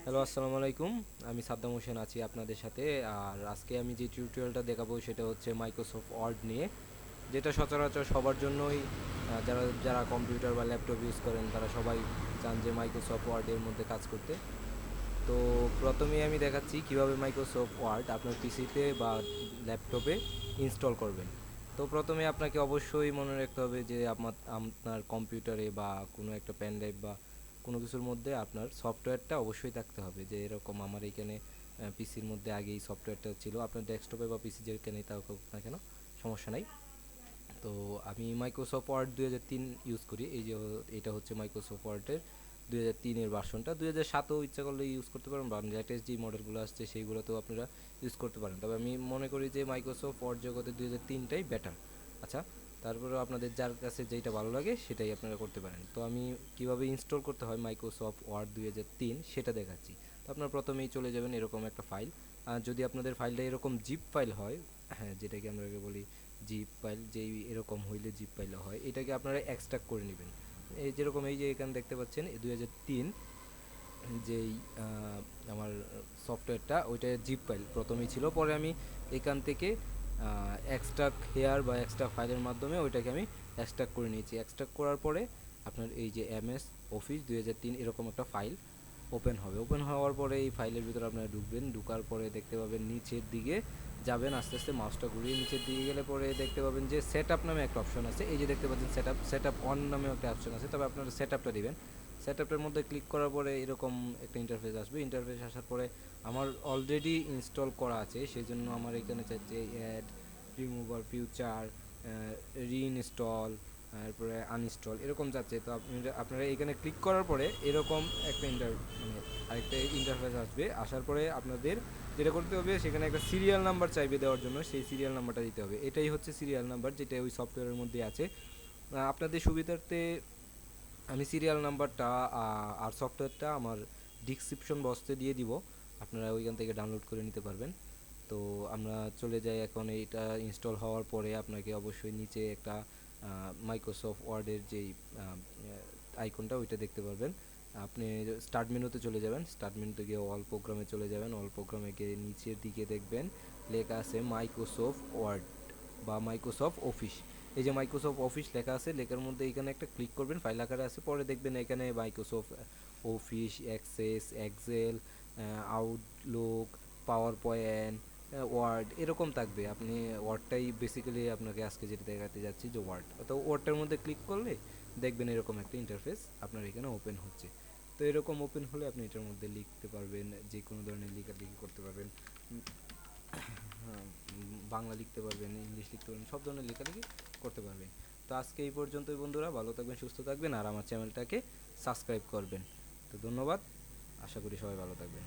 Hello, আসসালামু আলাইকুম। আমি সাদ্দাম হোসেন আছি আপনাদের সাথে। আর আজকে আমি যে টিউটোরিয়ালটা দেখাবো সেটা হচ্ছে মাইক্রোসফট ওয়ার্ড নিয়ে, যেটা সচরাচর সবার জন্যই যারা যারা কম্পিউটার বা ল্যাপটপ ইউজ করেন তারা সবাই চান যে মাইক্রোসফট ওয়ার্ডের মধ্যে কাজ করতে। তো প্রথমেই আমি দেখাচ্ছি কিভাবে মাইক্রোসফট ওয়ার্ড আপনার পিসিতে বা ল্যাপটপে ইনস্টল করবেন। তো প্রথমে আপনাকে অবশ্যই মনে রাখতে হবে যে আপনার কম্পিউটারে বা কোনো একটা পেন ড্রাইভ বা কোনো কিছুর মধ্যে আপনার সফটওয়্যারটা অবশ্যই থাকতে হবে। যে এরকম আমার এইখানে পিসির মধ্যে আগেই সফটওয়্যারটা ছিল, আপনার ডেস্কটপে বা পিসি যেখানেই থাকুক না কেন সমস্যা নাই। তো আমি মাইক্রোসফট ওয়ার্ড 2003 ইউজ করি। এই যে এটা হচ্ছে মাইক্রোসফট ওয়ার্ডের 2003-এর ভার্সনটা। 2007ও ইচ্ছা করলে ইউজ করতে পারেন, বা লেটেস্ট যে মডেলগুলো আসছে সেইগুলোতেও আপনারা ইউজ করতে পারেন। তবে আমি মনে করি যে মাইক্রোসফট ওয়ার্ড জগতে 2003টাই বেটার। আচ্ছা, তারপরেও আপনাদের যার কাছে যেইটা ভালো লাগে সেটাই আপনারা করতে পারেন। তো আমি কিভাবে ইনস্টল করতে হয় মাইক্রোসফট ওয়ার্ড 2003 সেটা দেখাচ্ছি। তো আপনারা প্রথমেই চলে যাবেন এরকম একটা ফাইল। আর যদি আপনাদের ফাইলটা এরকম জিপ ফাইল হয়, হ্যাঁ, যেটাকে আমরা বলি জিপ ফাইল, যেই এরকম হইলে জিপ ফাইল হয়, এটাকে আপনারা এক্সট্রাক্ট করে নেবেন। এই যেরকম এই যে এখানে দেখতে পাচ্ছেন 2003 যেই আমার সফটওয়্যারটা, ওইটা জিপ ফাইল প্রথমেই ছিল, পরে আমি এখান থেকে এক্সট্রাক্ট হেয়ার বা এক্সট্রা ফাইলের মাধ্যমে ওইটাকে আমি এক্সট্রাক্ট করে নিয়েছি। এক্সট্রাক্ট করার পরে আপনার এই যে এমএস অফিস 2003 এরকম একটা ফাইল ওপেন হবে। ওপেন হওয়ার পরে এই ফাইলের ভিতরে আপনারা ঢুকবেন। ঢুকার পরে দেখতে পাবেন নিচের দিকে যাবেন, আস্তে আস্তে মাউসটা ঘুরিয়ে নিচের দিকে গেলে পরে দেখতে পাবেন যে সেট আপ নামে একটা অপশন আছে। এই যে দেখতে পাচ্ছেন সেট আপ অন নামে একটা অপশন আছে, তবে আপনারা সেট আপটা দিবেন। সেট আপটার মধ্যে ক্লিক করার পরে এরকম একটা ইন্টারফেস আসবে। ইন্টারফেস আসার পরে আমার অলরেডি ইনস্টল করা আছে, সেই জন্য আমার এখানে চাচ্ছে অ্যাড, রিমুভার, ফিউচার, রিইনস্টল, তারপরে আনইনস্টল এরকম যাচ্ছে। তো আপনারা এখানে ক্লিক করার পরে এরকম একটা মানে আরেকটা ইন্টারফেস আসবে। আসার পরে আপনাদের যেটা করতে হবে, সেখানে একটা সিরিয়াল নাম্বার চাইবে দেওয়ার জন্য, সেই সিরিয়াল নাম্বারটা দিতে হবে। এটাই হচ্ছে সিরিয়াল নাম্বার যেটা ওই সফটওয়্যারের মধ্যে আছে। আপনাদের সুবিধার্থে আমি সিরিয়াল নাম্বারটা আর সফটওয়্যারটা আমার ডিসক্রিপশন বক্সে দিয়ে দিব, আপনারা ওইখান থেকে ডাউনলোড করে নিতে পারবেন। তো আমরা চলে যাই এখন। এইটা ইনস্টল হওয়ার পরে আপনাকে অবশ্যই নিচে একটা মাইক্রোসফট ওয়ার্ডের যেই আইকনটা ওইটা দেখতে পারবেন। আপনি স্টার্ট মেনুতে চলে যাবেন, স্টার্ট মেনুতে গিয়ে অল প্রোগ্রামে চলে যাবেন। অল প্রোগ্রামে গিয়ে নিচের দিকে দেখবেন লেখা আছে মাইক্রোসফট ওয়ার্ড বা মাইক্রোসফট অফিস। এই যে মাইক্রোসফট অফিস লেখা আছে, লেখার মধ্যে এখানে একটা ক্লিক করবেন, ফাইল আকারে আছে। পরে দেখবেন এখানে Microsoft Office, Access, Excel, Outlook, PowerPoint, Word এরকম থাকবে। আপনি ওয়ার্ডটাই বেসিক্যালি আপনাকে আজকে যেটা দেখাতে যাচ্ছি যে ওয়ার্ড, তো ওয়ার্ডটার মধ্যে ক্লিক করলে দেখবেন এরকম একটা ইন্টারফেস আপনার এখানে ওপেন হচ্ছে। তো এরকম ওপেন হলে আপনি এটার মধ্যে লিখতে পারবেন, যে কোনো ধরনের লেখালেখি করতে পারবেন। হ্যাঁ, বাংলা লিখতে পারবেন, ইংলিশ লিখতে পারবেন, সব ধরনের লেখালেখি করতে পারবেন। তো আজকে এই পর্যন্তই বন্ধুরা, ভালো থাকবেন, সুস্থ থাকবেন, আর আমার চ্যানেলটাকে সাবস্ক্রাইব করবেন। তো ধন্যবাদ, আশা করি সবাই ভালো থাকবেন।